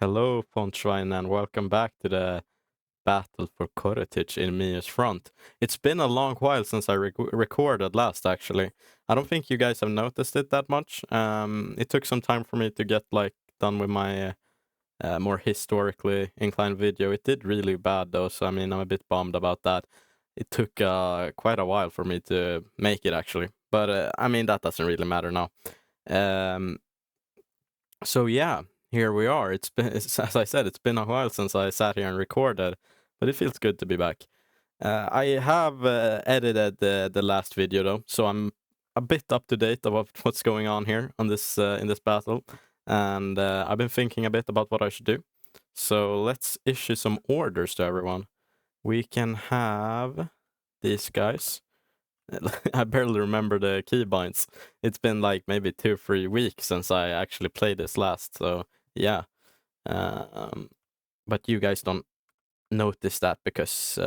Hello, Pontschwein, and welcome back to the battle for Korotich in Mius front. It's been a long while since I recorded last, actually. I don't think you guys have noticed it that much. It took some time for me to get done with my more historically inclined video. It did really bad though, so I mean I'm a bit bummed about that. It took quite a while for me to make it actually, but I mean that doesn't really matter now. Um, so yeah, here we are. As I said, it's been a while since I sat here and recorded, but it feels good to be back. I have edited the last video though, so I'm a bit up to date about what's going on here on this in this battle, and I've been thinking a bit about what I should do. So let's issue some orders to everyone. We can have these guys. I barely remember the keybinds. It's been like maybe 2 or 3 weeks since I actually played this last, so yeah. Um, but you guys don't notice that because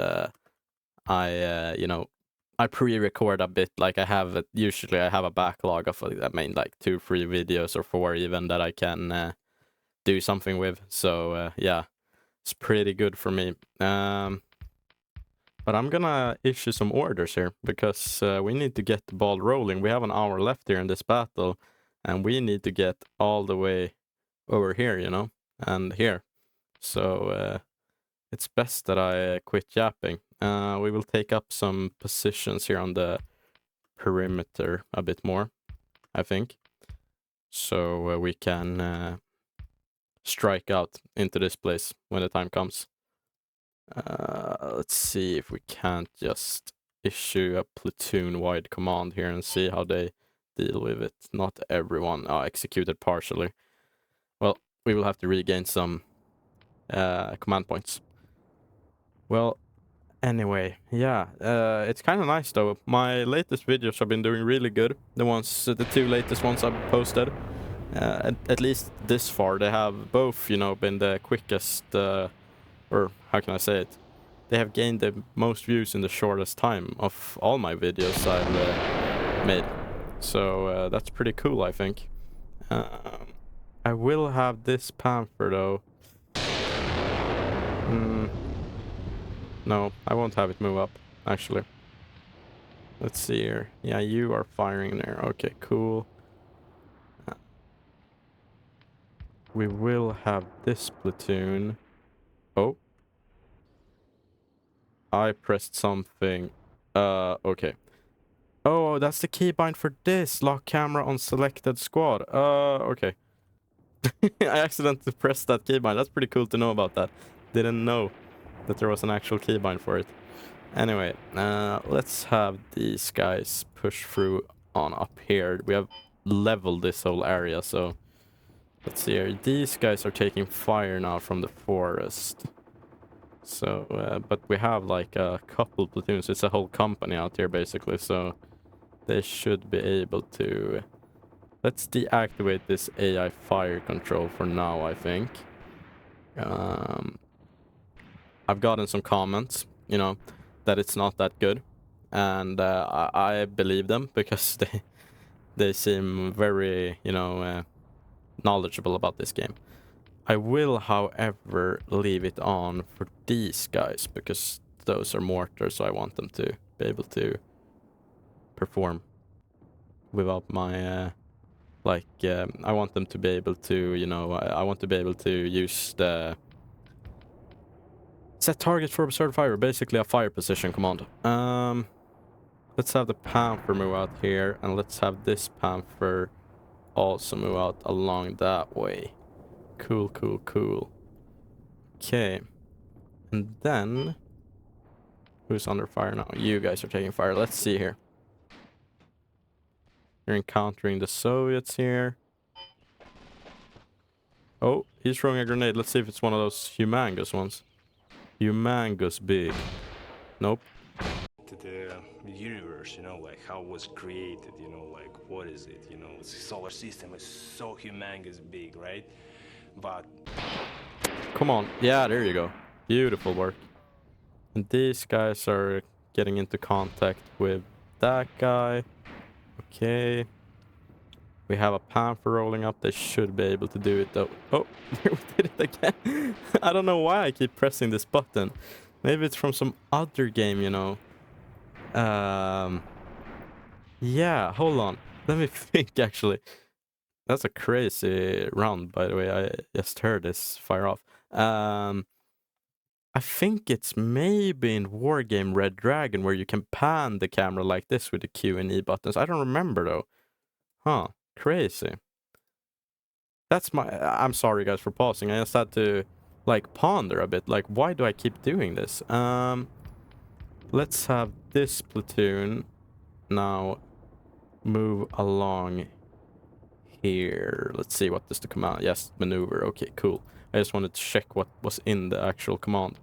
I pre-record a bit. Like usually I have a backlog of I mean like 2, 3 videos or 4 even that I can do something with. So yeah, it's pretty good for me. But I'm gonna issue some orders here because we need to get the ball rolling. We have an hour left here in this battle, and we need to get all the way over here, and here. So it's best that I quit yapping. We will take up some positions here on the perimeter a bit more, I think. So we can strike out into this place when the time comes. Let's see if we can't just issue a platoon-wide command here and see how they deal with it. Not everyone executed partially. Well, we will have to regain some command points. Well, anyway, yeah, it's kind of nice though. My latest videos have been doing really good. The 2 latest ones I've posted, at least this far, they have both, been the quickest, or how can I say it? They have gained the most views in the shortest time of all my videos I've made. So that's pretty cool, I think. I will have this panther though. No, I won't have it move up, actually. Let's see here. Yeah, you are firing there. Okay, cool. We will have this platoon. Oh. I pressed something. Okay. Oh, that's the keybind for this. Lock camera on selected squad. Okay. I accidentally pressed that keybind. That's pretty cool to know about that. Didn't know that there was an actual keybind for it. Anyway, let's have these guys push through on up here. We have leveled this whole area, so let's see here. These guys are taking fire now from the forest. So, but we have like a couple platoons. It's a whole company out here basically, so they should be able to. Let's deactivate this AI fire control for now, I think. I've gotten some comments, that it's not that good, and I believe them because they seem very, knowledgeable about this game. I will, however, leave it on for these guys because those are mortars, so I want them to be able to perform without my I want them to be able to, I want to be able to use the set target for observed fire, basically a fire position command. Let's have the panther move out here, and let's have this panther also move out along that way. Cool, cool, cool. Okay. And then who's under fire now? You guys are taking fire. Let's see here. You're encountering the Soviets here. Oh, he's throwing a grenade. Let's see if it's one of those humongous ones. Humongous big. Nope. To the universe, like how it was created, like what is it, the solar system is so humongous big, right? But Come on. Yeah, there you go. Beautiful work. And these guys are getting into contact with that guy. Okay. We have a panther rolling up. They should be able to do it though. Oh, we did it again. I don't know why I keep pressing this button. Maybe it's from some other game, you know. Yeah, hold on. Let me think actually. That's a crazy round, by the way. I just heard this fire off. I think it's maybe in Wargame Red Dragon where you can pan the camera like this with the Q and E buttons. I don't remember though. Huh, crazy. I'm sorry guys for pausing. I just had to like ponder a bit. Like, why do I keep doing this? Let's have this platoon now move along here. Let's see, what does the command? Yes, maneuver. Okay, cool. I just wanted to check what was in the actual command.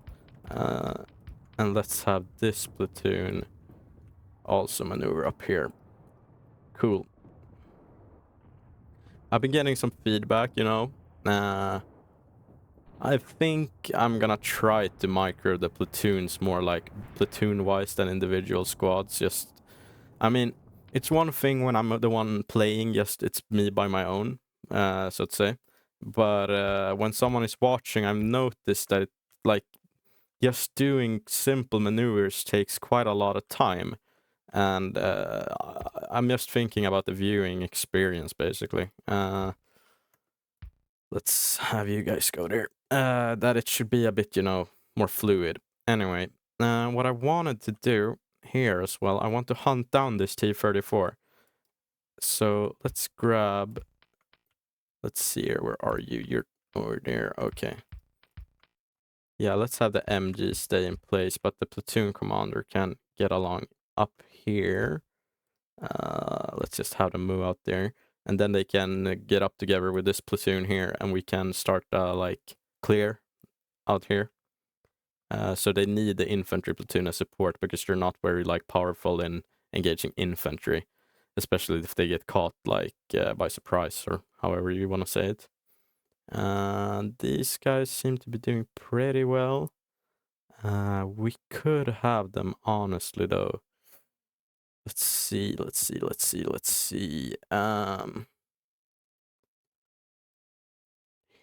And let's have this platoon also maneuver up here. Cool. I've been getting some feedback, you know. I think I'm gonna try to micro the platoons more like platoon-wise than individual squads. Just, I mean, it's one thing when I'm the one playing, just it's me by my own, so to say. But when someone is watching, I've noticed that like just doing simple maneuvers takes quite a lot of time. And I'm just thinking about the viewing experience, basically. Let's have you guys go there. That it should be a bit, you know, more fluid. Anyway, what I wanted to do here as well, I want to hunt down this T-34. So let's grab, let's see here, where are you? You're over there, okay. Yeah, let's have the MG stay in place, but the platoon commander can get along up here. Let's just have them move out there. And then they can get up together with this platoon here, and we can start, like, clear out here. So they need the infantry platoon as support because they're not very, like, powerful in engaging infantry. Especially if they get caught, like, by surprise, or however you want to say it. These guys seem to be doing pretty well. We could have them, honestly, though. Let's see.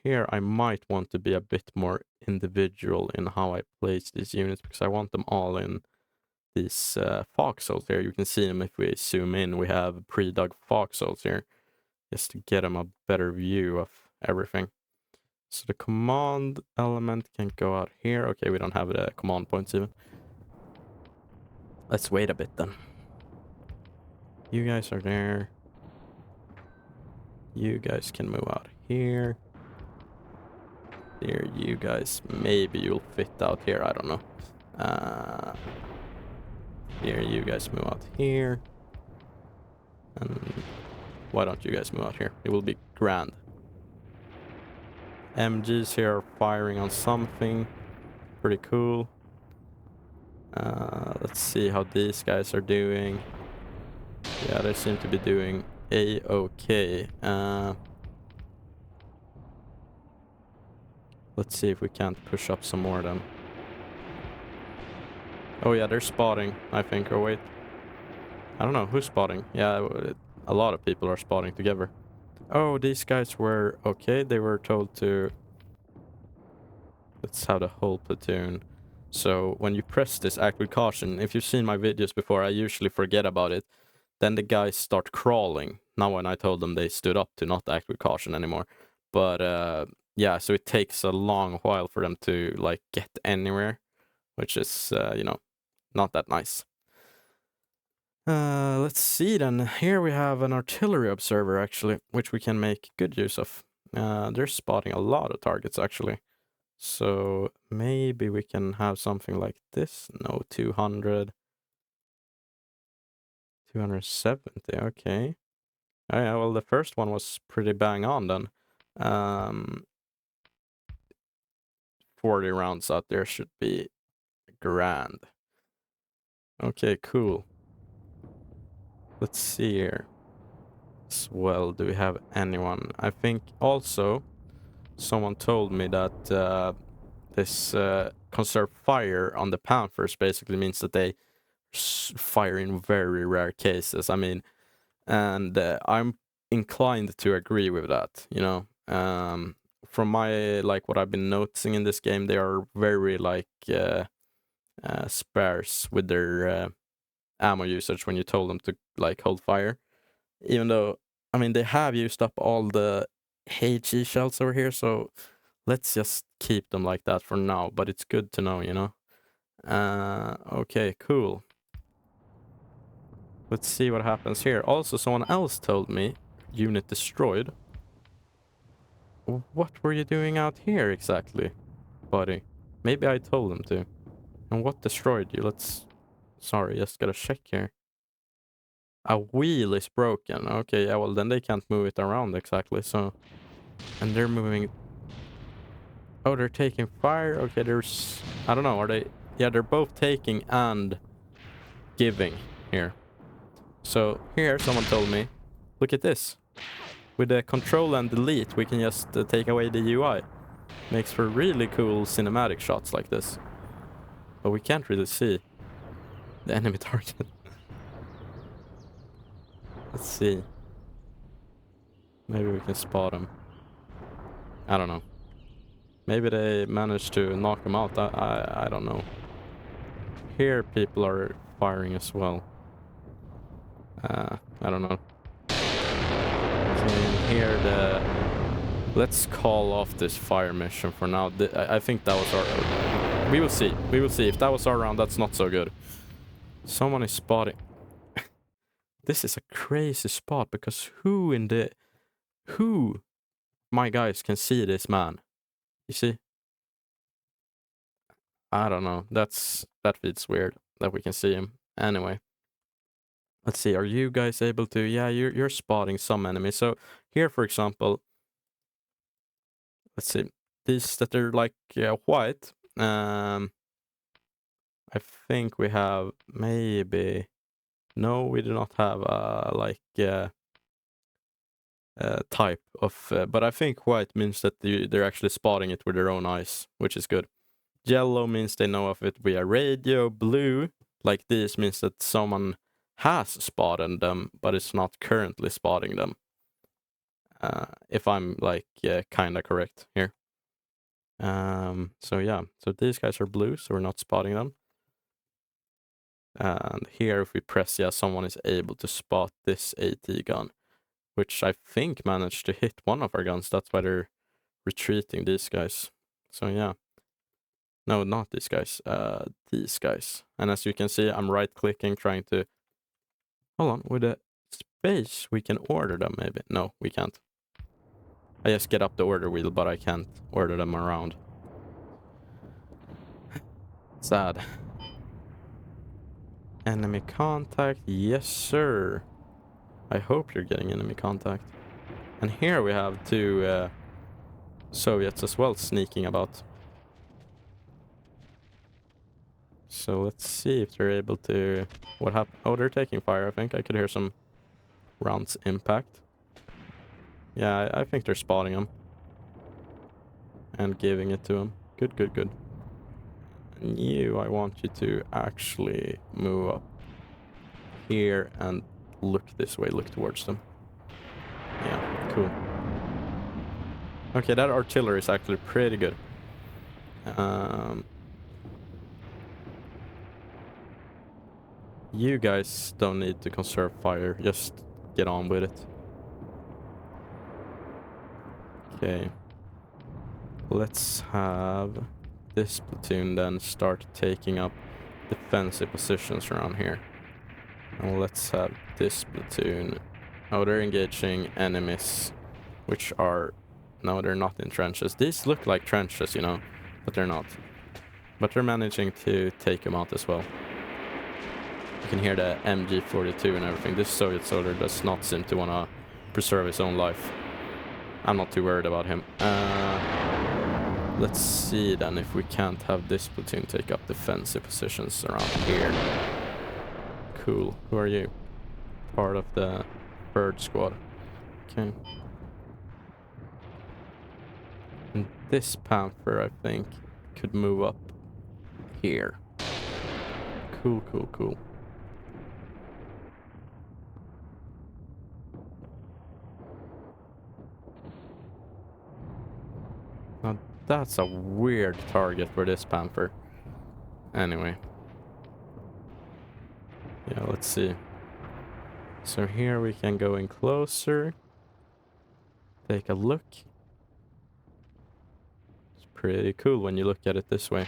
Here I might want to be a bit more individual in how I place these units because I want them all in these foxholes here. You can see them if we zoom in. We have pre-dug foxholes here just to get them a better view of everything. So the command element can go out here. Okay, we don't have the command points even. Let's wait a bit then. You guys are there. You guys can move out here. Here, you guys, maybe you'll fit out here, I don't know. Here, you guys move out here. And why don't you guys move out here? It will be grand. MGs here are firing on something. Pretty cool. Let's see how these guys are doing. Yeah, they seem to be doing A-okay. Let's see if we can't push up some more then. Oh yeah, they're spotting, I think. Oh wait. I don't know, who's spotting? Yeah, a lot of people are spotting together. Oh, these guys were okay. They were told to... Let's have the whole platoon. So when you press this act with caution, if you've seen my videos before, I usually forget about it. Then the guys start crawling. Now when I told them, they stood up to not act with caution anymore. But yeah, so it takes a long while for them to like get anywhere, which is, you know, not that nice. Let's see then. Here we have an artillery observer actually, which we can make good use of. They're spotting a lot of targets actually. So maybe we can have something like this. No, 200. 270, okay. Oh yeah, well the first one was pretty bang on then. 40 rounds out there should be grand. Okay, cool. Let's see here. As well, do we have anyone? I think also someone told me that this conserve fire on the Panthers basically means that they fire in very rare cases. I mean, and I'm inclined to agree with that, you know. From my, like, what I've been noticing in this game, they are very, like, sparse with their ammo usage when you told them to, like, hold fire. Even though, I mean, they have used up all the HE shells over here, so let's just keep them like that for now, but it's good to know, you know. Okay, cool. Let's see what happens here. Also, someone else told me, unit destroyed. What were you doing out here exactly, buddy? Maybe I told them to. And what destroyed you? Sorry, just gotta check here. A wheel is broken. Okay, yeah, well, then they can't move it around exactly, so... And they're moving... Oh, they're taking fire? Okay, there's... I don't know, are they... Yeah, they're both taking and giving here. So, here, someone told me, look at this. With the control and delete, we can just take away the UI. Makes for really cool cinematic shots like this. But we can't really see the enemy target. Let's see. Maybe we can spot them. I don't know. Maybe they managed to knock him out. I don't know. Here people are firing as well. I don't know. Okay, here let's call off this fire mission for now. I think that was our... We will see. We will see. If that was our round, that's not so good. Someone is spotting. This is a crazy spot because who, my guys, can see this man? You see? I don't know. That feels weird that we can see him. Anyway. Let's see. Are you guys able to... Yeah, you're spotting some enemies. So here, for example, let's see. These that are like white. I think we have maybe... No, we do not have type of... but I think white means that they're actually spotting it with their own eyes, which is good. Yellow means they know of it via radio. Blue, like this, means that someone has spotted them, but it's not currently spotting them. If I'm like kinda correct here. So yeah, so these guys are blue, so we're not spotting them. And here, if we press, yeah, someone is able to spot this AT gun, which I think managed to hit one of our guns. That's why they're retreating, these guys. So yeah. No, not these guys. These guys. And as you can see, I'm right-clicking, trying to... Hold on, with the space, we can order them, maybe. No, we can't. I just get up the order wheel, but I can't order them around. Sad. Enemy contact, yes sir. I hope you're getting enemy contact. And here we have two Soviets as well sneaking about. So let's see if they're able to... What happened? Oh, they're taking fire, I think. I could hear some rounds impact. Yeah, I think they're spotting them. And giving it to them. Good, good, good. And you, I want you to actually move up here and look this way, look towards them. Yeah, cool. Okay, that artillery is actually pretty good. You guys don't need to conserve fire, just get on with it. Okay. Let's have this platoon then start taking up defensive positions around here. And let's have this platoon... Oh, they're engaging enemies, which are... No, they're not in trenches. These look like trenches, you know, but they're not. But they're managing to take them out as well. You can hear the MG42 and everything. This Soviet soldier does not seem to want to preserve his own life. I'm not too worried about him. Let's see then if we can't have this platoon take up defensive positions around here. Cool. Who are you? Part of the bird squad. Okay. And this Panther, I think, could move up here. Cool, cool, cool. That's a weird target for this Panther. Anyway. Yeah, let's see. So here we can go in closer. Take a look. It's pretty cool when you look at it this way.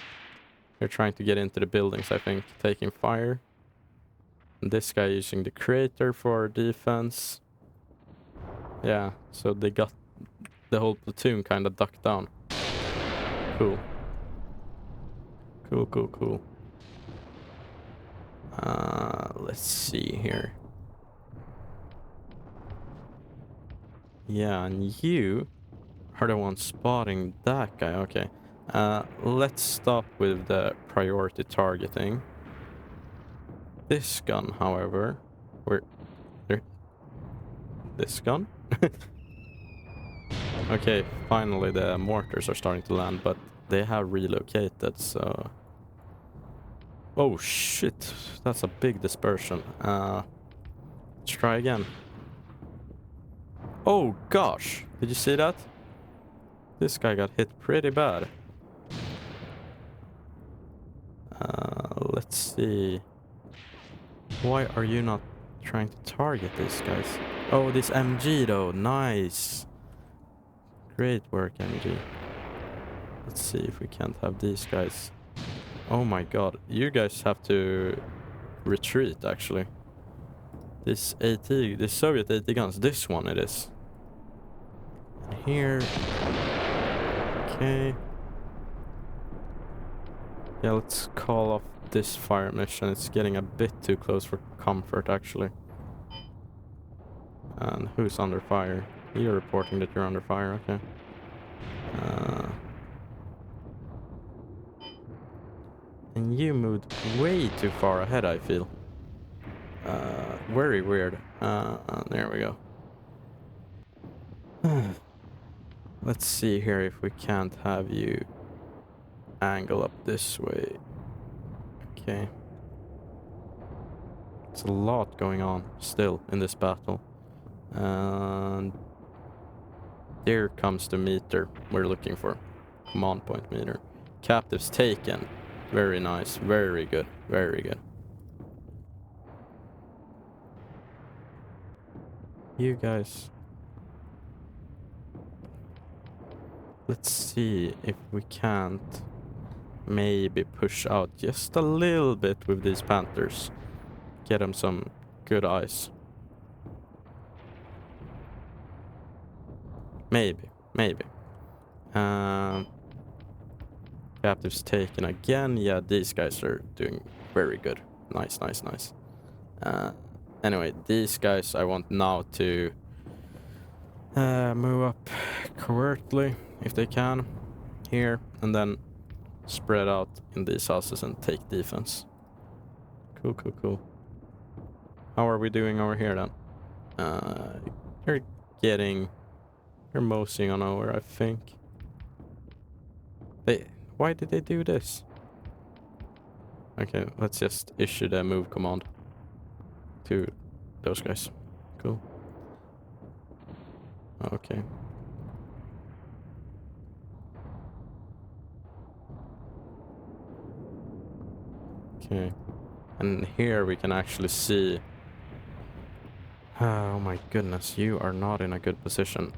They're trying to get into the buildings, I think, taking fire. And this guy using the crater for defense. Yeah, so they got the whole platoon kind of ducked down. Cool. Cool. Let's see here. Yeah, and you are the one spotting that guy. Okay. Let's stop with the priority targeting. This gun, however, this gun? Okay, finally the mortars are starting to land, but they have relocated, so... Oh shit, that's a big dispersion. Let's try again. Oh gosh, did you see that? This guy got hit pretty bad. Let's see. Why are you not trying to target these guys? Oh, this MG though, nice. Great work, MG. Let's see if we can't have these guys. Oh my god, you guys have to retreat actually. This Soviet 80 guns, this one it is. And here. Okay. Yeah, let's call off this fire mission. It's getting a bit too close for comfort actually. And who's under fire? You're reporting that you're under fire, okay. And you moved way too far ahead, I feel. Very weird. There we go. Let's see here if we can't have you angle up this way. Okay. It's a lot going on still in this battle. And there comes the meter we're looking for. Command point meter. Captives taken. Very nice. Very good. Very good. You guys. Let's see if we can't maybe push out just a little bit with these Panthers. Get them some good eyes. Maybe. Captives taken again. Yeah, these guys are doing very good. Nice. Anyway, these guys I want now to move up covertly if they can here, and then spread out in these houses and take defense. Cool. How are we doing over here then? You're moseying on over, I think. Why did they do this? Okay, let's just issue the move command to those guys. Cool. Okay. Okay. And here we can actually see... Oh my goodness, you are not in a good position.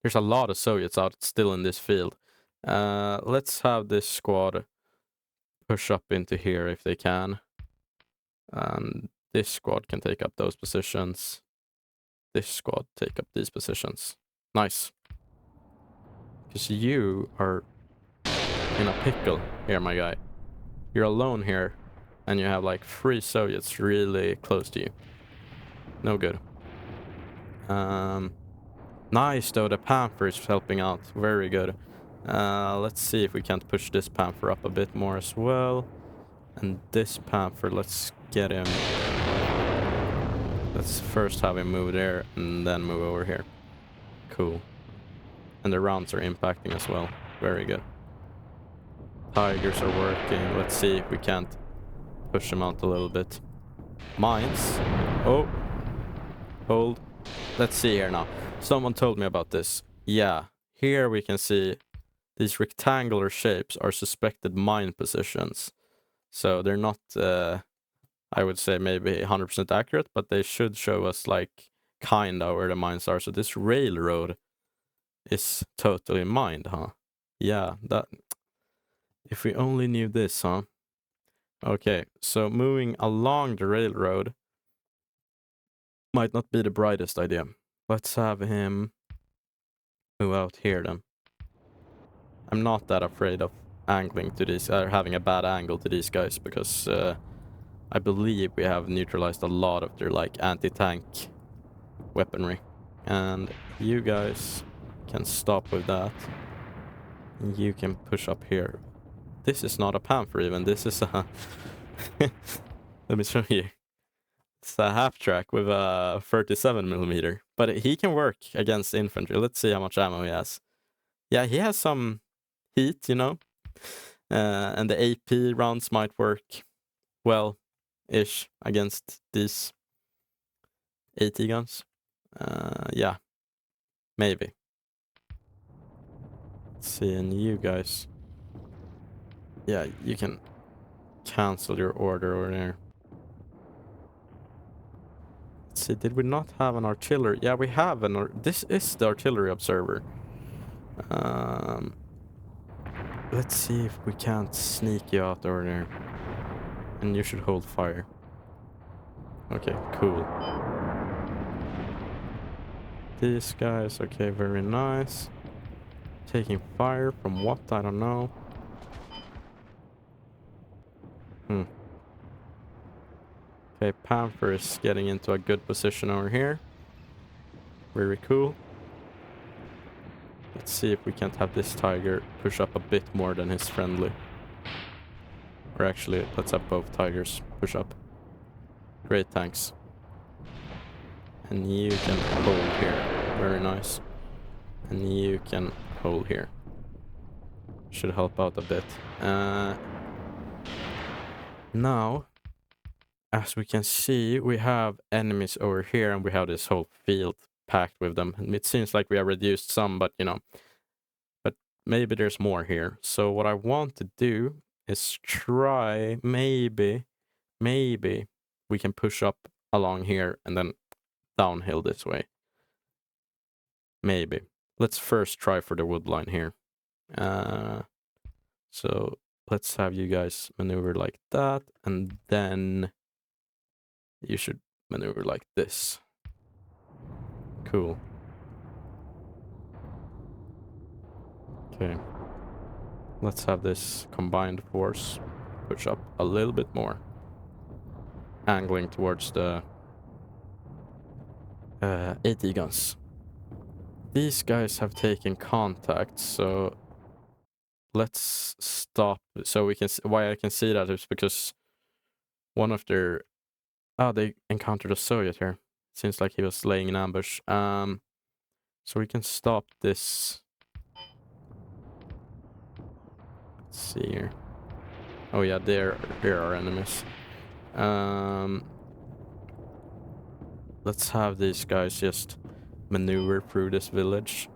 There's a lot of Soviets out still in this field. Let's have this squad push up into here if they can. And this squad can take up those positions. This squad take up these positions. Nice. Because you are in a pickle here, my guy. You're alone here, and you have like 3 Soviets really close to you. No good. Nice though, the Panther is helping out. Very good. Let's see if we can't push this Panther up a bit more as well. And this Panther, let's get him. Let's first have him move there and then move over here. Cool. And the rounds are impacting as well. Very good. Tigers are working. Let's see if we can't push them out a little bit. Mines. Oh. Hold. Let's see here now. Someone told me about this. Yeah. here we can see these rectangular shapes are suspected mine positions. So they're not, I would say, maybe 100% accurate, but they should show us, like, kinda where the mines are. So this railroad is totally mined, huh? Yeah, that... If we only knew this, huh? Okay, so moving along the railroad might not be the brightest idea. Let's have him move out here then. I'm not that afraid of angling to these, having a bad angle to these guys, because I believe we have neutralized a lot of their, like, anti-tank weaponry. And you guys can stop with that. And you can push up here. This is not a Panther even, this is a... Let me show you. It's a half-track with a 37mm. But he can work against infantry. Let's see how much ammo he has. Yeah, he has some heat, you know? And the AP rounds might work well-ish against these AT guns. Yeah, maybe. Let's see, and you guys... Yeah, you can cancel your order over there. Let's see, did we not have an artillery? Yeah, we have an... This is the artillery observer. Let's see if we can't sneak you out over there. And you should hold fire. Okay, cool. These guys, okay, very nice. Taking fire from what? I don't know. Okay, Panther is getting into a good position over here. Very cool. Let's see if we can't have this tiger push up a bit more than his friendly. Or actually, let's have both tigers push up. Great, thanks. And you can hold here. Very nice. And you can hold here. Should help out a bit. Now, as we can see, we have enemies over here, and we have this whole field packed with them. And it seems like we have reduced some, but, you know, but maybe there's more here. So what I want to do is try, maybe we can push up along here and then downhill this way. Maybe. Let's first try for the wood line here. So let's have you guys maneuver like that, and then you should maneuver like this. Cool. Okay. Let's have this combined force push up a little bit more. Angling towards the AT guns. These guys have taken contact, so let's stop. So we can why I can see that is because one of their... Oh, they encountered a Soviet here. Seems like he was laying an ambush. So we can stop this. Let's see here. Oh yeah, there are enemies. Let's have these guys just maneuver through this village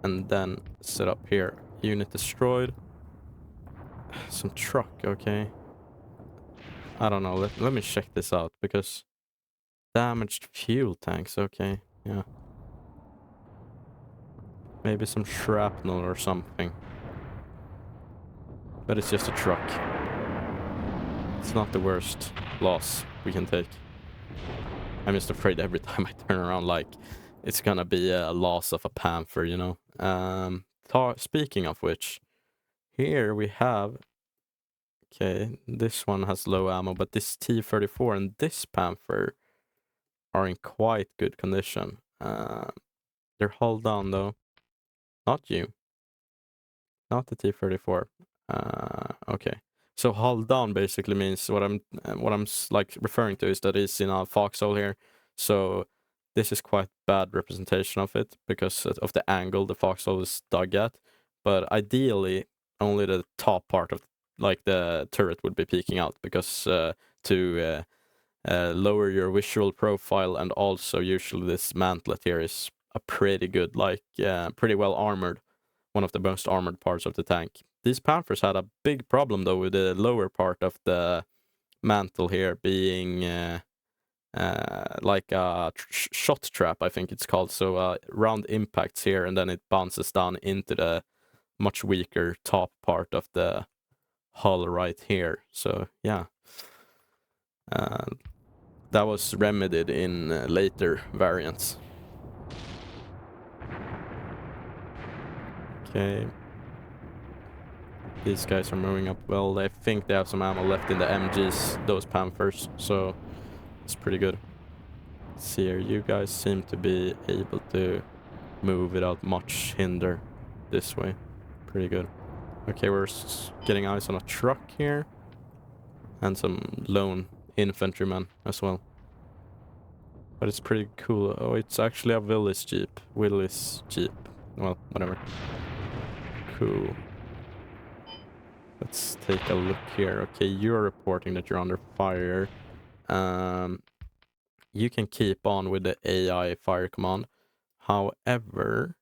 and then set up here. Unit destroyed. Some truck, okay. I don't know, let me check this out, because damaged fuel tanks, okay, yeah. Maybe some shrapnel or something. But it's just a truck. It's not the worst loss we can take. I'm just afraid every time I turn around, like, it's gonna be a loss of a Panther, you know? Speaking of which, here we have... Okay, this one has low ammo, but this T-34 and this Panther are in quite good condition. They're hull down though. Not you. Not the T-34. Okay. So hull down basically means what I'm like referring to is that it's in a foxhole here. So this is quite bad representation of it because of the angle the foxhole is dug at. But ideally, only the top part of like the turret would be peeking out, because to lower your visual profile, and also usually this mantlet here is a pretty good, like pretty well armored. one of the most armored parts of the tank. These Panthers had a big problem though with the lower part of the mantle here being like a shot trap, I think it's called. So round impacts here, and then it bounces down into the much weaker top part of the hull right here. So yeah, that was remedied in later variants. Okay. These guys are moving up well. I think they have some ammo left in the MGs, those Panthers, so it's pretty good. See here, you guys seem to be able to move without much hinder this way. Pretty good. Okay, we're getting eyes on a truck here. And some lone infantrymen as well. But it's pretty cool. Oh, it's actually a Willis Jeep. Well, whatever. Cool. Let's take a look here. Okay, you're reporting that you're under fire. You can keep on with the AI fire command. However,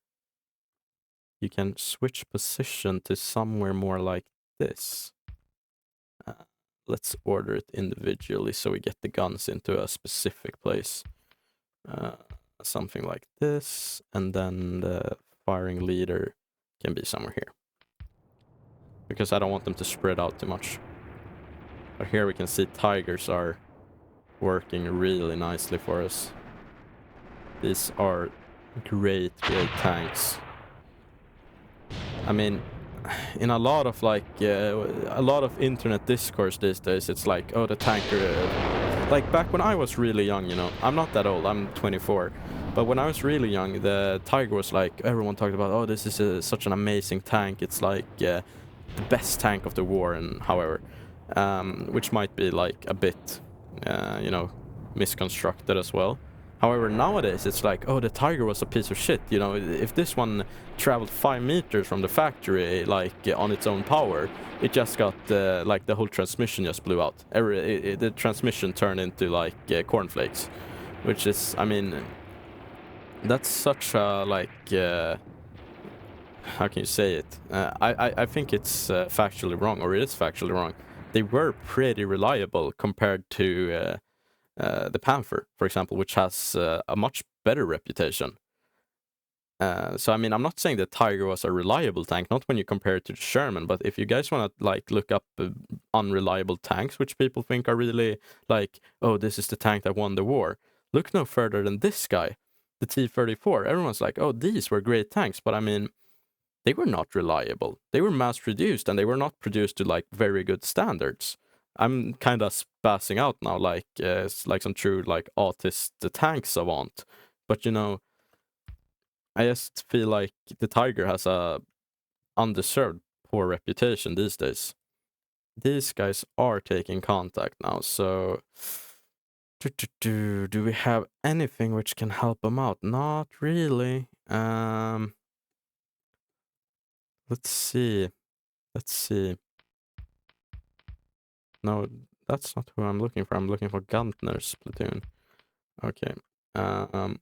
you can switch position to somewhere more like this. Let's order it individually so we get the guns into a specific place. Something like this, and then the firing leader can be somewhere here. Because I don't want them to spread out too much. But here we can see Tigers are working really nicely for us. These are great tanks. I mean, in a lot of a lot of internet discourse these days, it's like, oh, the tanker. Like back when I was really young, you know, I'm not that old, I'm 24. But when I was really young, the Tiger was like, everyone talked about, oh, this is such an amazing tank. It's like the best tank of the war, and however, which might be like a bit, you know, misconstructed as well. However, nowadays it's like, oh, the Tiger was a piece of shit. You know, if this one traveled 5 meters from the factory, like on its own power, it just got like the whole transmission just blew out. The transmission turned into like cornflakes, which is, I mean, that's such a like, how can you say it? I think it's factually wrong, or it is factually wrong. They were pretty reliable compared to the Panther, for example, which has a much better reputation. So I mean, I'm not saying the Tiger was a reliable tank, not when you compare it to the Sherman, but if you guys want to like look up unreliable tanks, which people think are really like, oh, this is the tank that won the war, look no further than this guy, the T-34. Everyone's like, oh, these were great tanks, but I mean, they were not reliable. They were mass-produced, and they were not produced to like very good standards. I'm kind of spazzing out now, like some true like autist tank savant, but you know, I just feel like the Tiger has a undeserved poor reputation these days. These guys are taking contact now, so do we have anything which can help them out? Not really. Let's see. No, that's not who I'm looking for. I'm looking for Gantner's platoon. Okay. I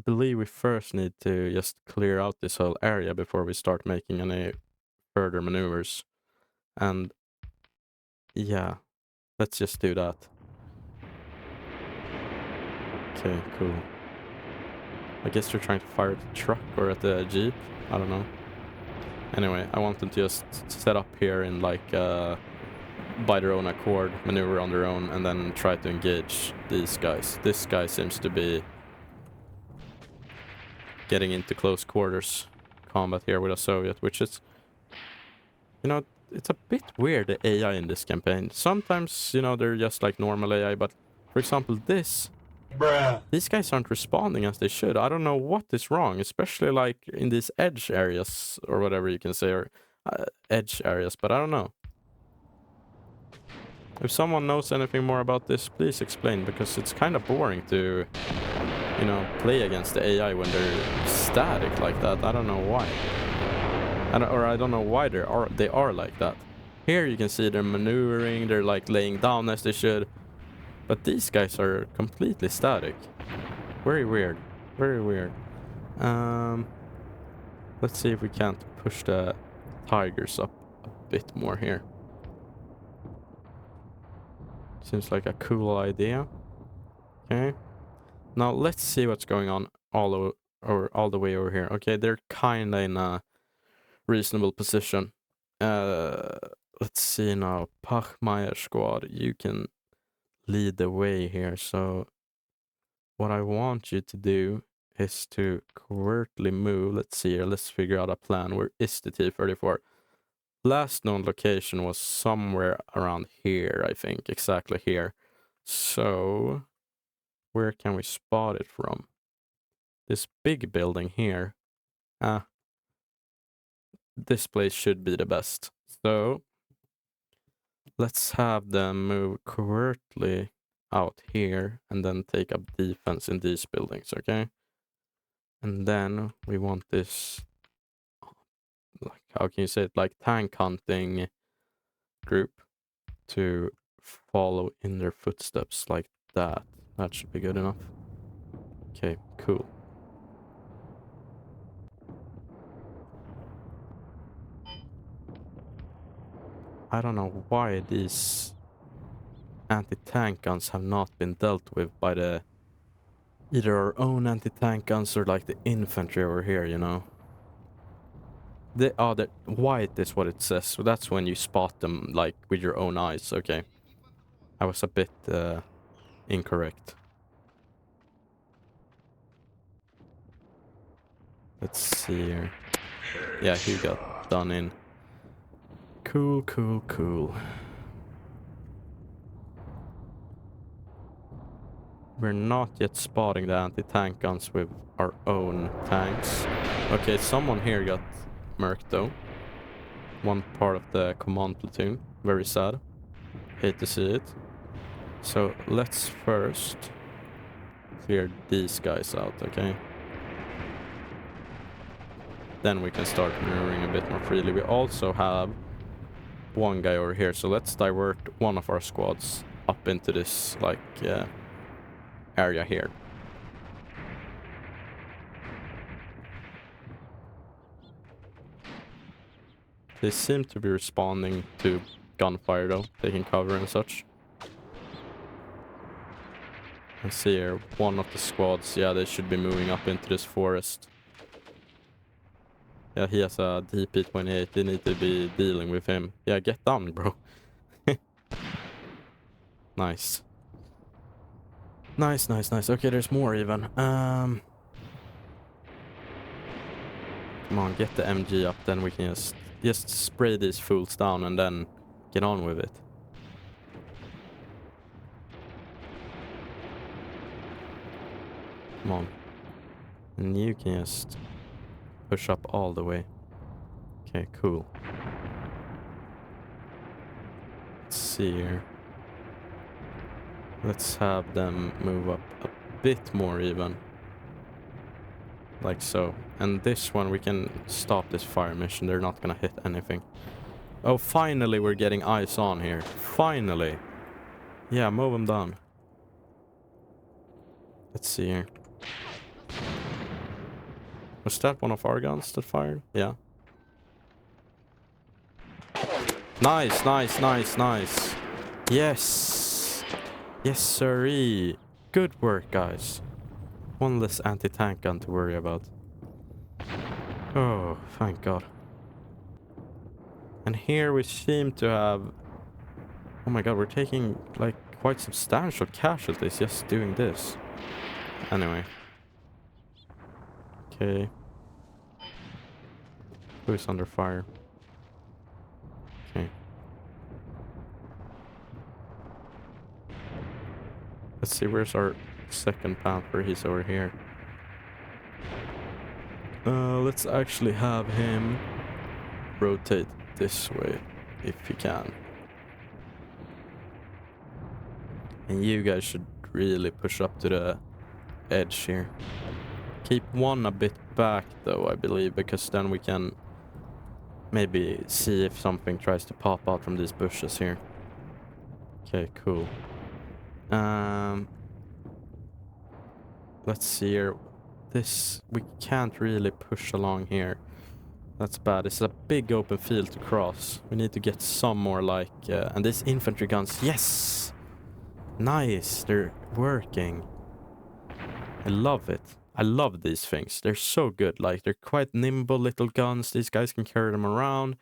believe we first need to just clear out this whole area before we start making any further maneuvers. And yeah, let's just do that. Okay, cool. I guess they're trying to fire at the truck or at the Jeep. I don't know. Anyway, I want them to just set up here in like by their own accord, maneuver on their own, and then try to engage these guys. This guy seems to be getting into close quarters combat here with a Soviet, which is, you know, it's a bit weird, the AI in this campaign. Sometimes, you know, they're just like normal AI, but for example, these guys aren't responding as they should. I don't know what is wrong, especially like in these edge areas or whatever you can say, or edge areas, but I don't know. If someone knows anything more about this, please explain, because it's kind of boring to, you know, play against the AI when they're static like that. I don't know why. I don't know why they are like that. Here you can see they're maneuvering, they're like laying down as they should. But these guys are completely static. Very weird. Very weird. Let's see if we can't push the Tigers up a bit more here. Seems like a cool idea. Okay. Now let's see what's going on all the way over here. Okay, they're kinda in a reasonable position. Let's see now. Pachmeyer squad, you can lead the way here. So what I want you to do is to covertly move. Let's see here. Let's figure out a plan. Where is the T-34? Last known location was somewhere around here, I think. Exactly here. So where can we spot it from? This big building here. This place should be the best. So let's have them move covertly out here and then take up defense in these buildings, okay? And then we want this, like, how can you say it, like tank hunting group to follow in their footsteps like that. That should be good enough. Okay, cool. I don't know why these anti-tank guns have not been dealt with by the either our own anti-tank guns or like the infantry over here, you know. The white is what it says, so that's when you spot them like with your own eyes. Okay, I was a bit incorrect. Let's see here. Yeah, he got done in. Cool, cool, cool. We're not yet spotting the anti-tank guns with our own tanks. Okay, someone here got murked though. One part of the command platoon. Very sad. Hate to see it. So let's first clear these guys out, okay? Then we can start maneuvering a bit more freely. We also have one guy over here, so let's divert one of our squads up into this, like, area here. They seem to be responding to gunfire though, taking cover and such. Let's see here, one of the squads, yeah, they should be moving up into this forest. Yeah, he has a DP-28, they need to be dealing with him. Yeah, get down, bro. Nice. Nice, nice, nice. Okay, there's more even. Come on, get the MG up, then we can just spray these fools down and then get on with it. Come on. And you can just push up all the way. Okay, cool. Let's see here. Let's have them move up a bit more even. Like so. And this one we can stop this fire mission. They're not gonna hit anything. Oh, finally we're getting eyes on here. Finally. Yeah, move them down. Let's see here. Was that one of our guns that fired? Yeah. Nice, nice, nice, nice. Yes. Yes, sirree. Good work, guys. One less anti-tank gun to worry about. Oh, thank God. And here we seem to have... Oh my God, we're taking, like, quite substantial casualties just doing this. Anyway. Okay. Who's under fire? Okay. Let's see, where's our second Panther? He's over here. Let's actually have him rotate this way, if he can. And you guys should really push up to the edge here. Keep one a bit back though, I believe, because then we can maybe see if something tries to pop out from these bushes here. Okay, cool. Let's see here. This, we can't really push along here. That's bad. This is a big open field to cross. We need to get some more like... and these infantry guns, yes! Nice, they're working. I love it. I love these things. They're so good. Like, they're quite nimble little guns. These guys can carry them around.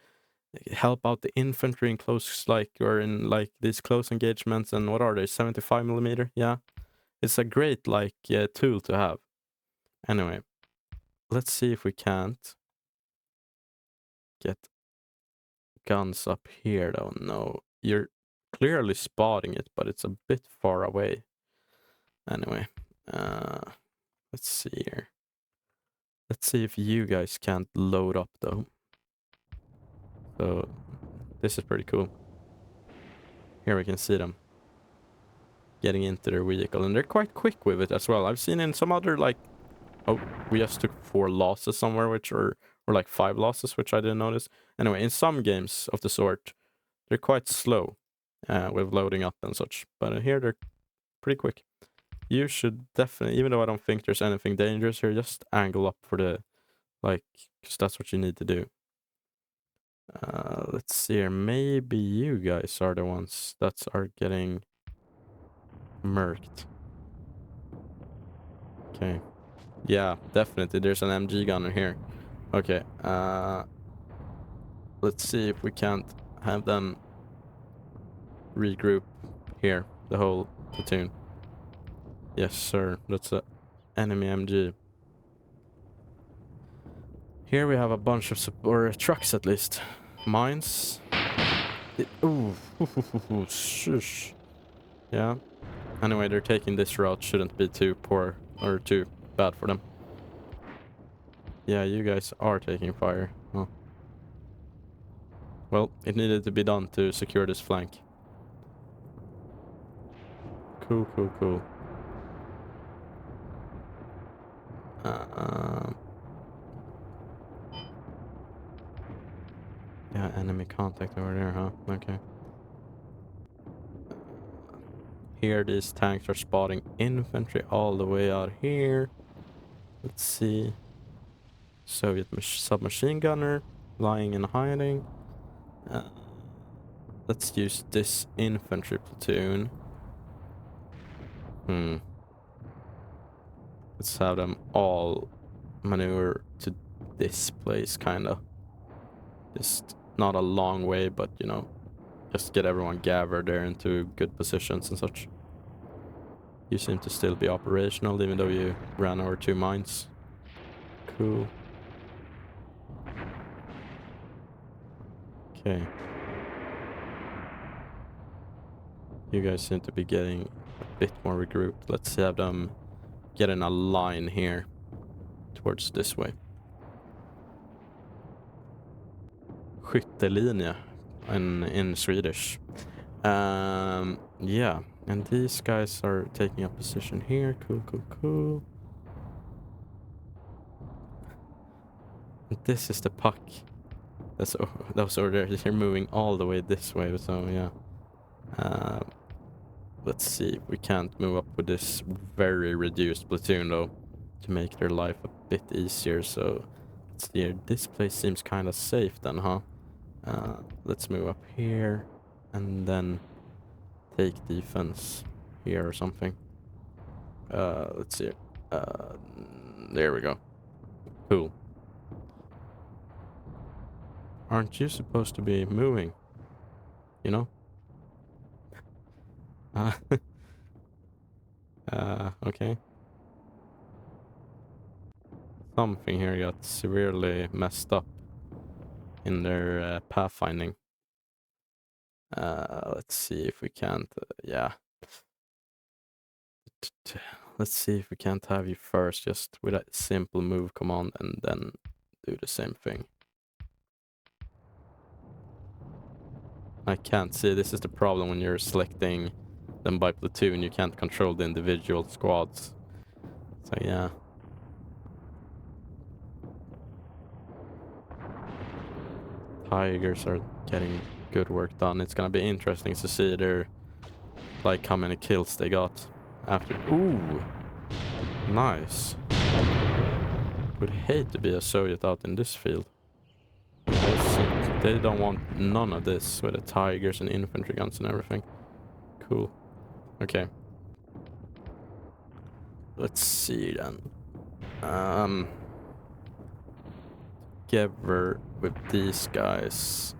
They help out the infantry in close, like, or in, like, these close engagements. And what are they, 75 millimeter? Yeah. It's a great, like, tool to have. Anyway, let's see if we can't get guns up here, though. No, you're clearly spotting it, but it's a bit far away. Anyway, let's see here. Let's see if you guys can't load up, though. So, this is pretty cool. Here we can see them getting into their vehicle, and they're quite quick with it as well. I've seen in some other, like... Oh, we just took 4 losses somewhere, which or like 5 losses, which I didn't notice. Anyway, in some games of the sort, they're quite slow with loading up and such. But here they're pretty quick. You should definitely, even though I don't think there's anything dangerous here, just angle up for the, like, because that's what you need to do. Let's see here. Maybe you guys are the ones that are getting murked. Okay. Yeah, definitely. There's an MG gunner here. Okay. Let's see if we can't have them regroup here, the whole platoon. Yes, sir. That's a enemy MG. Here we have a bunch of or trucks at least. Mines. Ooh, shush. Yeah. Anyway, they're taking this route. Shouldn't be too poor or too bad for them. Yeah, you guys are taking fire. Oh. Well, it needed to be done to secure this flank. Cool, cool, cool. Yeah, enemy contact over there, huh? Okay. Here, these tanks are spotting infantry all the way out here. Let's see. Soviet submachine gunner lying and hiding. Let's use this infantry platoon. Let's have them all maneuver to this place, kinda. Just not a long way, but, you know, just get everyone gathered there into good positions and such. You seem to still be operational, even though you ran over 2 mines. Cool. Okay. You guys seem to be getting a bit more regrouped. Let's have them get in a line here towards this way. Skyttelinje in Swedish. Yeah, and these guys are taking a position here. Cool, cool, cool. And this is the puck. That was over there. They're moving all the way this way, so yeah. Let's see if we can't move up with this very reduced platoon, though, to make their life a bit easier. So let's see. This place seems kind of safe then, huh? Let's move up here and then take defense here or something. Let's see. There we go. Cool. Aren't you supposed to be moving? You know? Okay. Something here got severely messed up in their pathfinding. Let's see if we can't, yeah. Let's see if we can't have you first, just with a simple move command, and then do the same thing. I can't see. This is the problem when you're selecting them by platoon. You can't control the individual squads. So yeah. Tigers are getting good work done. It's gonna be interesting to see their, like, how many kills they got after. Ooh, nice. Would hate to be a Soviet out in this field. They don't want none of this with the Tigers and infantry guns and everything. Cool. Okay. Let's see then. Together with these guys,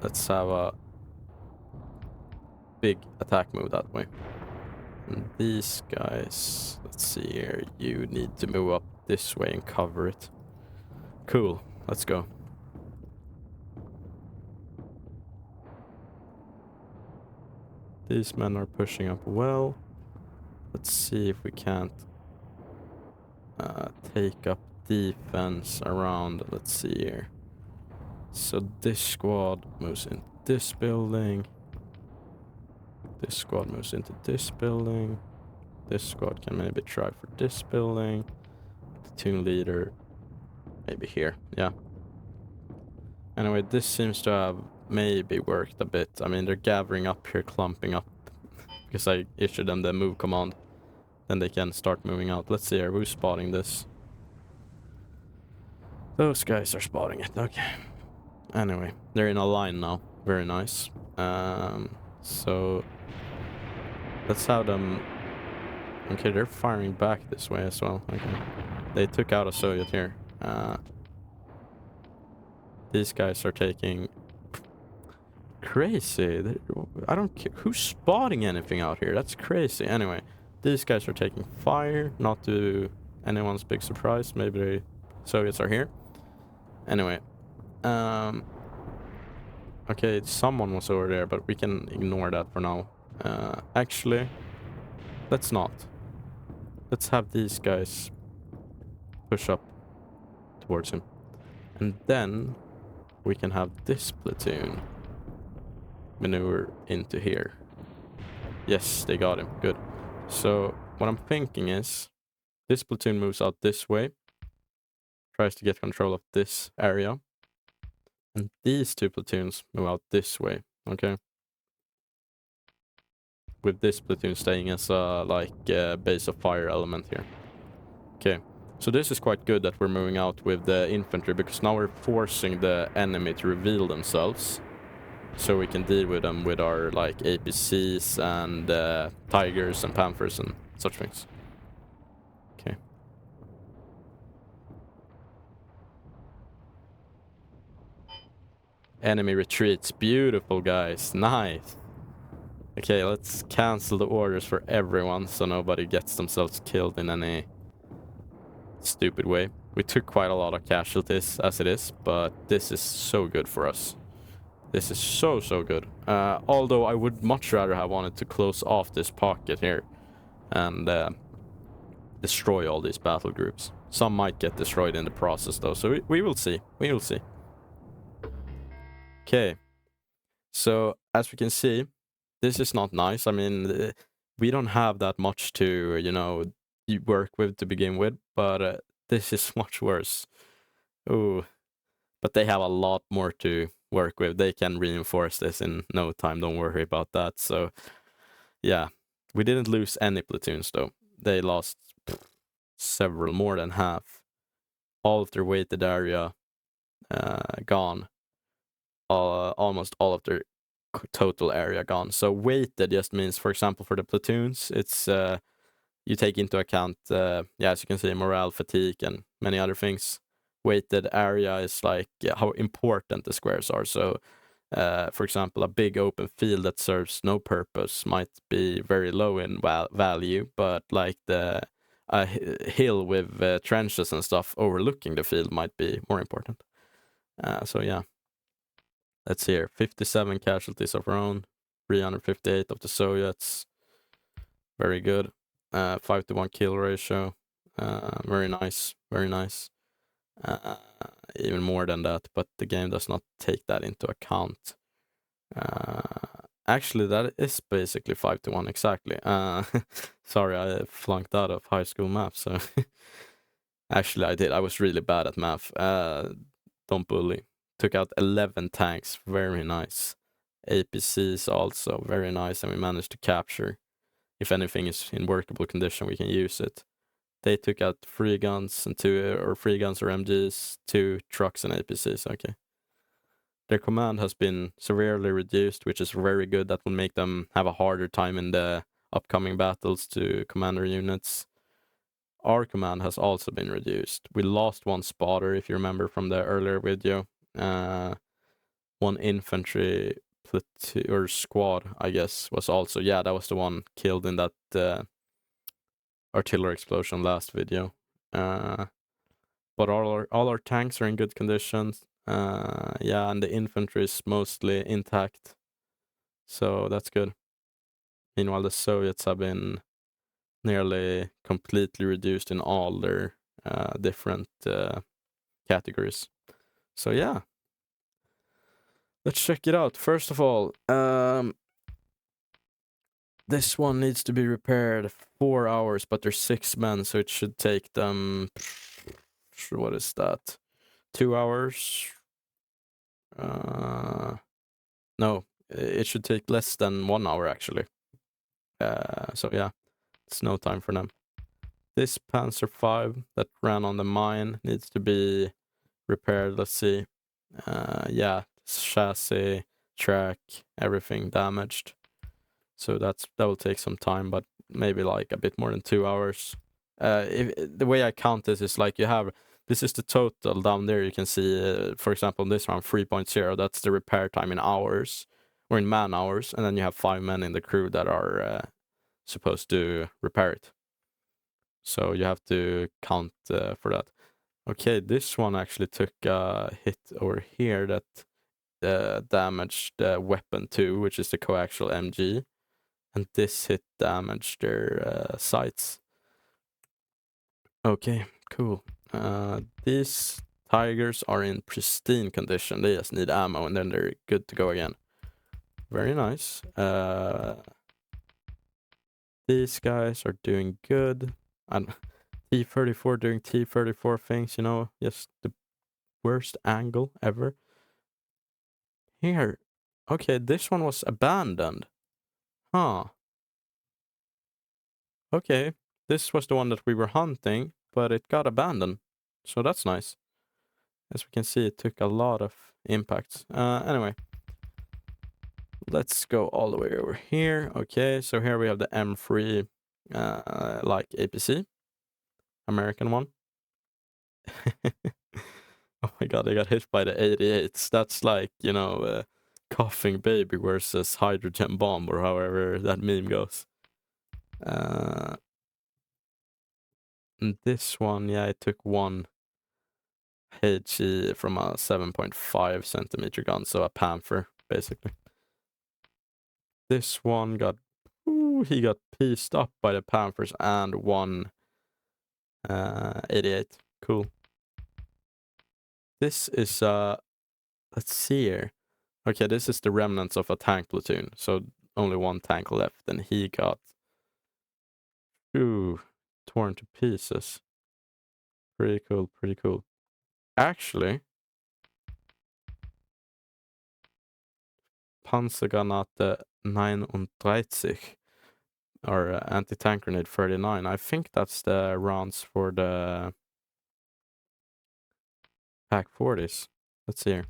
let's have a big attack move that way. And these guys, let's see here, you need to move up this way and cover it. Cool, let's go. These men are pushing up well. Let's see if we can't take up defense around, let's see here. So this squad moves in this building. This squad moves into this building. This squad can maybe try for this building. Platoon leader, maybe here, yeah. Anyway, this seems to have maybe worked a bit. I mean, they're gathering up here, clumping up. Because I issued them the move command. Then they can start moving out. Let's see here, who's spotting this? Those guys are spotting it, okay. Anyway, they're in a line now. Very nice. So let's have them. Okay, they're firing back this way as well. Okay, they took out a Soviet here. These guys are taking crazy. I don't care who's spotting anything out here. That's crazy. Anyway, these guys are taking fire. Not to anyone's big surprise. Maybe the Soviets are here. Anyway, okay, someone was over there, but we can ignore that for now. Actually, let's not. Let's have these guys push up towards him. And then we can have this platoon maneuver into here. Yes, they got him. Good. So what I'm thinking is this platoon moves out this way. Tries to get control of this area. And these two platoons move out this way. Okay. With this platoon staying as a base of fire element here. Okay, so this is quite good that we're moving out with the infantry, because now we're forcing the enemy to reveal themselves, so we can deal with them with our like APCs and Tigers and Panthers and such things. Okay. Enemy retreats. Beautiful, guys. Nice. Okay, let's cancel the orders for everyone so nobody gets themselves killed in any stupid way. We took quite a lot of casualties as it is, but this is so good for us. This is so good. Although I would much rather have wanted to close off this pocket here and destroy all these battle groups. Some might get destroyed in the process though, so we will see. We will see. Okay. So as we can see, this is not nice. I mean, we don't have that much to, work with to begin with, but this is much worse. Oh, but they have a lot more to work with. They can reinforce this in no time. Don't worry about that. So, yeah, we didn't lose any platoons though. They lost several, more than half. All of their weighted area gone. Almost all of their total area gone. So weighted just means, for example, for the platoons, it's you take into account, as you can see, morale, fatigue, and many other things. Weighted area is like how important the squares are. So, for example, a big open field that serves no purpose might be very low in value, but like the hill with trenches and stuff overlooking the field might be more important. So yeah. Let's see here. 57 casualties of our own, 358 of the Soviets. Very good. 5-to-1 kill ratio. Very nice. Very nice. Even more than that, but the game does not take that into account. Actually, that is basically 5-to-1 exactly. Sorry, I flunked out of high school math, so actually I did. I was really bad at math. Don't bully. Took out 11 tanks. Very nice. APCs also very nice, and we managed to capture. If anything is in workable condition, we can use it. They took out 3 guns and 3 guns or MGs, 2 trucks and APCs. Okay. their command has been severely reduced, which is very good. That will make them have a harder time in the upcoming battles to commander units. Our command has also been reduced. We lost one spotter, if you remember from the earlier video. One infantry platoon or squad, I guess, was also, yeah, that was the one killed in that artillery explosion last video. But all our tanks are in good conditions. Yeah, and the infantry is mostly intact, so that's good. Meanwhile, the Soviets have been nearly completely reduced in all their different categories. So yeah, let's check it out. First of all, this one needs to be repaired 4 hours, but there's 6 men, so it should take them, what is that, 2 hours? No, it should take less than 1 hour actually. So yeah, it's no time for them. This Panzer V that ran on the mine needs to be repaired. Let's see. Yeah, chassis, track, everything damaged. So that will take some time, but maybe like a bit more than 2 hours. The way I count this is like this is the total down there. You can see, for example, this round 3.0. That's the repair time in hours or in man hours, and then you have 5 men in the crew that are supposed to repair it. So you have to count for that. Okay, this one actually took a hit over here that damaged weapon 2, which is the coaxial MG. And this hit damaged their sights. Okay, cool. These Tigers are in pristine condition. They just need ammo and then they're good to go again. Very nice. These guys are doing good. And T-34 doing T-34 things, just the worst angle ever. Here. Okay, this one was abandoned. Huh. Okay, this was the one that we were hunting, but it got abandoned. So that's nice. As we can see, it took a lot of impacts. Anyway, let's go all the way over here. Okay, so here we have the M3, like APC, American one. Oh my god, I got hit by the 88s. That's like, coughing baby versus hydrogen bomb, or however that meme goes. And this one, yeah, it took one HE from a 7.5 centimeter gun, so a Panther, basically. This one he got pieced up by the Panthers and one 88. Cool. This is, let's see here. Okay, this is the remnants of a tank platoon, so only one tank left, and he got, torn to pieces. Pretty cool, pretty cool. Actually, Panzergranate 39, or anti-tank grenade 39. I think that's the rounds for the Pack 40s. Let's see here.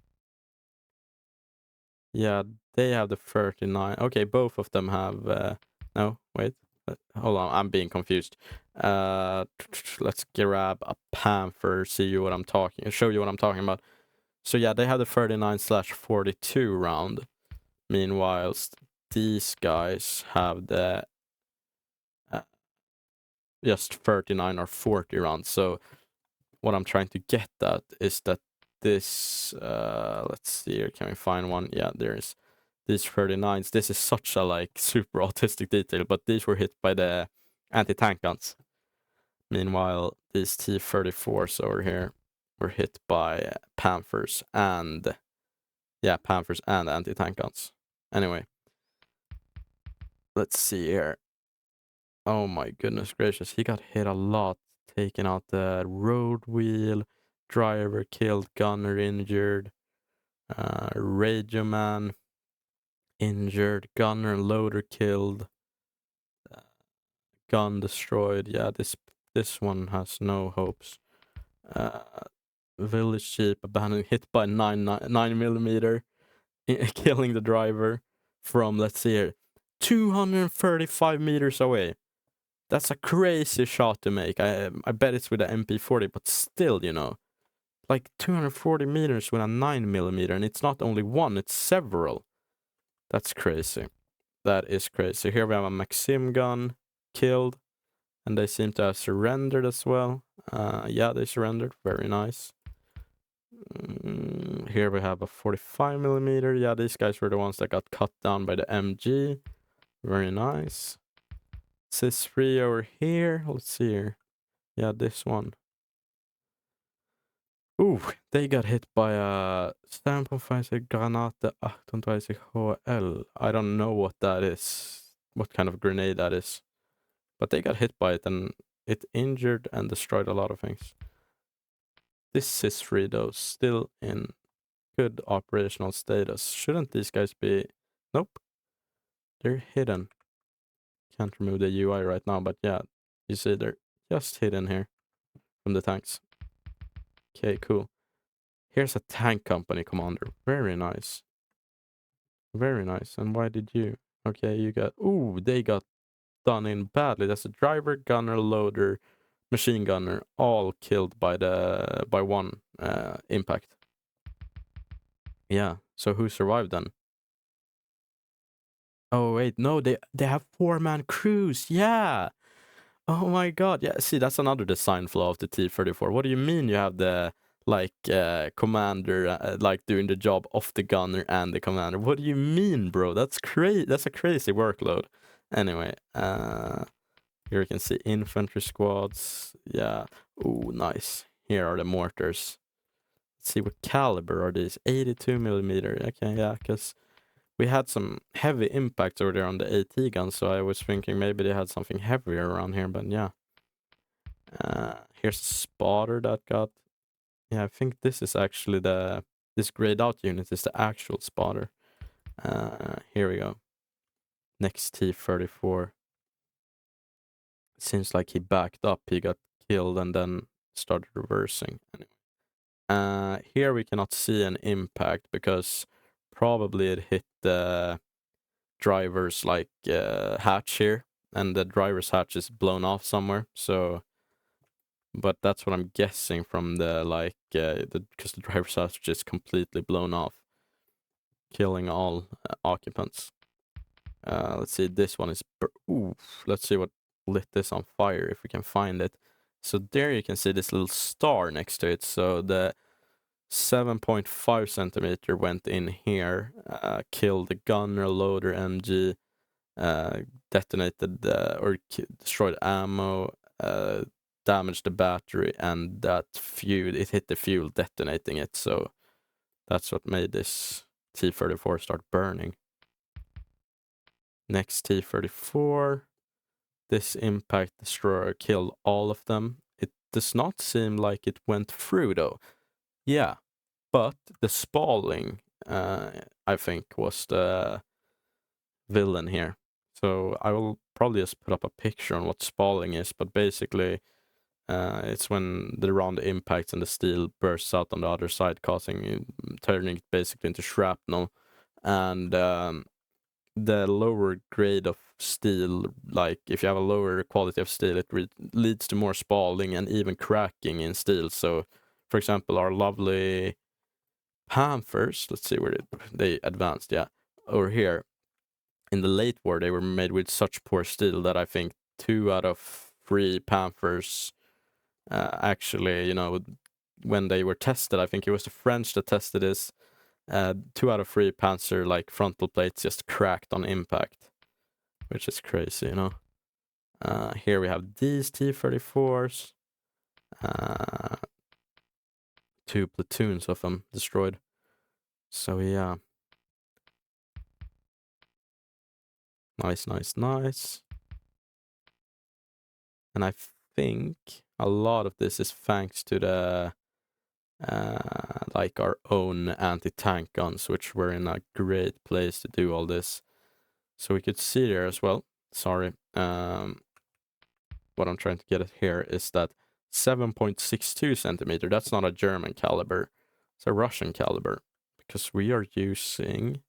Yeah, they have the 39. Okay, both of them have, no, wait. Hold on, I'm being confused. Let's grab a Panther, show you what I'm talking about. So yeah, they have the 39/42 round. Meanwhile, these guys have the just 39 or 40 rounds. So what I'm trying to get at is that this, let's see here, can we find one? Yeah, there's these 39s. This is such a like super autistic detail, but these were hit by the anti-tank guns. Meanwhile, these T-34s over here were hit by Panthers and anti-tank guns. Anyway, let's see here. Oh my goodness gracious, he got hit a lot, taking out the road wheel, driver killed, gunner injured, radio man injured, gunner and loader killed, gun destroyed. Yeah, this one has no hopes. Village jeep abandoned, hit by 9mm, killing the driver from, let's see here, 235 meters away. That's a crazy shot to make. I bet it's with an MP40, but still, you know, like 240 meters with a 9mm, and it's not only one, it's several. That's crazy. That is crazy. Here we have a Maxim gun killed, and they seem to have surrendered as well. Yeah, they surrendered. Very nice. Here we have a 45mm. Yeah, these guys were the ones that got cut down by the MG. Very nice. Cis 3 over here. Let's see here. Yeah, this one. Ooh, they got hit by a 7.56 Granate 28 HL. I don't know what that is. What kind of grenade that is. But they got hit by it, and it injured and destroyed a lot of things. This is free though, still in good operational status. Shouldn't these guys be... Nope. They're hidden. Can't remove the UI right now, but yeah, you see they're just hidden here from the tanks. Okay, cool. Here's a tank company commander. Very nice. Very nice. And why did you... Okay, you got... Ooh, they got done in badly. That's a driver, gunner, loader, machine gunner, all killed by one impact. Yeah, so who survived then? Oh wait, no, they have 4-man crews. Yeah. Oh my god. Yeah, see, that's another design flaw of the T-34. What do you mean you have the commander like doing the job of the gunner and the commander? What do you mean, bro? That's crazy. That's a crazy workload. Anyway, here you can see infantry squads. Yeah. Ooh, nice. Here are the mortars. Let's see, what caliber are these? 82mm. Okay, yeah, because we had some heavy impacts over there on the AT gun, so I was thinking maybe they had something heavier around here, but yeah. Here's a spotter that got... Yeah, I think this is actually this grayed out unit is the actual spotter. Here we go. Next T-34. Seems like he backed up, he got killed, and then started reversing. Anyway. Here we cannot see an impact because probably it hit the driver's hatch here, and the driver's hatch is blown off somewhere. So, but that's what I'm guessing from the because the driver's hatch is completely blown off, killing all occupants. Let's see, this one is... Ooh, let's see what lit this on fire, if we can find it. So there you can see this little star next to it. So the 7.5 centimeter went in here, killed the gunner, loader, MG, detonated or destroyed ammo, damaged the battery, and that fuel, it hit the fuel, detonating it. So that's what made this T-34 start burning. Next T-34. This impact destroyer killed all of them. It does not seem like it went through though. Yeah, but the Spalling, I think, was the villain here. So I will probably just put up a picture on what Spalling is, but basically it's when the round impacts and the steel bursts out on the other side, turning it basically into shrapnel. And the lower grade of steel, like if you have a lower quality of steel, it leads to more spalling and even cracking in steel. So, for example, our lovely Panthers, let's see where they advanced, yeah, over here. In the late war, they were made with such poor steel that I think 2 out of 3 Panthers actually, when they were tested, I think it was the French that tested this, 2 out of 3 Panzer frontal plates just cracked on impact, which is crazy, Here we have these T-34s, 2 platoons of them destroyed. So yeah, nice. And I think a lot of this is thanks to the our own anti-tank guns, which were in a great place to do all this. So we could see there as well. Sorry. What I'm trying to get at here is that 7.62 centimeter. That's not a German caliber. It's a Russian caliber. Because we are using...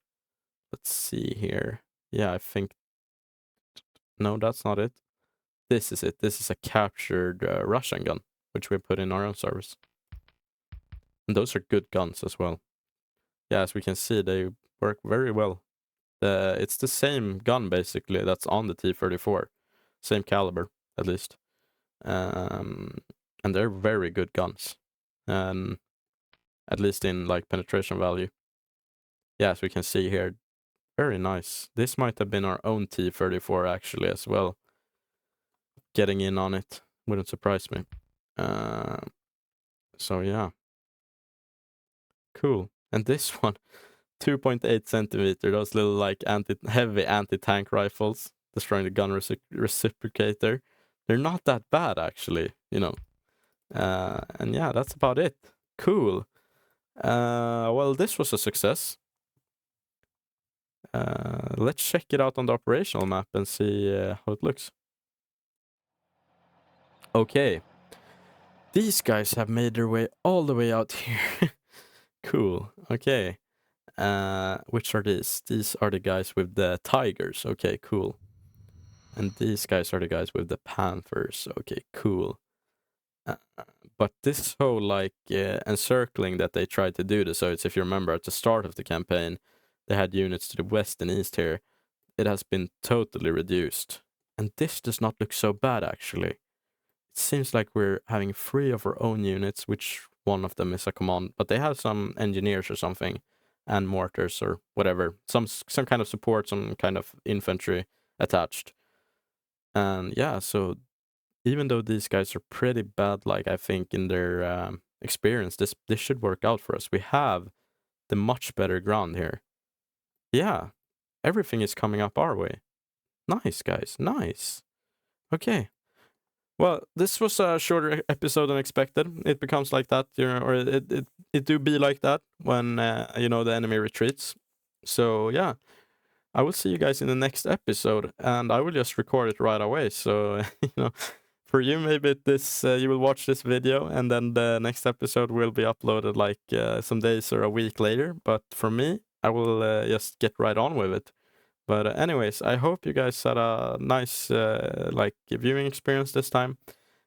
Let's see here. Yeah, I think... No, that's not it. This is it. This is a captured Russian gun, which we put in our own service. And those are good guns as well. Yeah, as we can see, they work very well. It's the same gun, basically, that's on the T-34. Same caliber, at least. And they're very good guns. At least in, like, penetration value. Yeah, as we can see here, very nice. This might have been our own T-34, actually, as well. Getting in on it wouldn't surprise me. So, yeah. Cool. And this one, 2.8 centimeter, those little, like, heavy anti-tank rifles, destroying the gun reciprocator. They're not that bad, actually, you know. And yeah, that's about it. Cool. Well, this was a success. Let's check it out on the operational map and see how it looks. Okay. These guys have made their way all the way out here. Cool. Okay. Which are these? These are the guys with the Tigers. Okay, cool. And these guys are the guys with the Panthers. Okay, cool. But this whole, like, encircling that they tried to do, so it's, if you remember, at the start of the campaign, they had units to the west and east here. It has been totally reduced. And this does not look so bad, actually. It seems like we're having 3 of our own units, which one of them is a command, but they have some engineers or something, and mortars or whatever. Some kind of support, some kind of infantry attached. And yeah, so even though these guys are pretty bad, like, I think, in their experience, this should work out for us. We have the much better ground here. Yeah, everything is coming up our way. Nice, guys, nice. Okay. Well, this was a shorter episode than expected. It becomes like that, you know, or it do be like that when, you know, the enemy retreats. So, yeah. I will see you guys in the next episode, and I will just record it right away. So, you know, for you, maybe this you will watch this video, and then the next episode will be uploaded like some days or a week later. But for me, I will just get right on with it. But anyways, I hope you guys had a nice like viewing experience this time,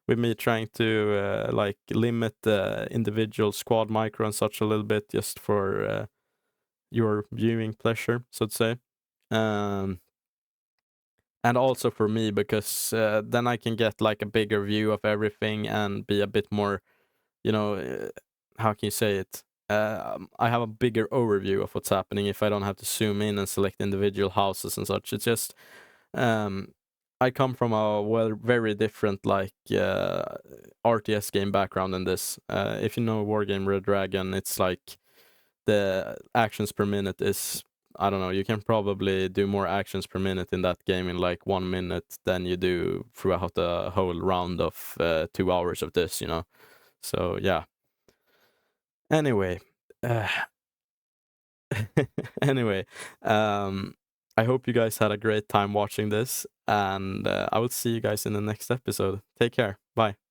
with me trying to like limit the individual squad micro and such a little bit, just for your viewing pleasure, so to say. And also for me, because then I can get like a bigger view of everything and be a bit more, you know, how can you say it? I have a bigger overview of what's happening if I don't have to zoom in and select individual houses and such. It's just, I come from a very different, like, RTS game background in this. If you know Wargame Red Dragon, it's like the actions per minute is, I don't know, you can probably do more actions per minute in that game in like 1 minute than you do throughout the whole round of 2 hours of this, you know. So yeah. Anyway, anyway, I hope you guys had a great time watching this, and I will see you guys in the next episode. Take care. Bye.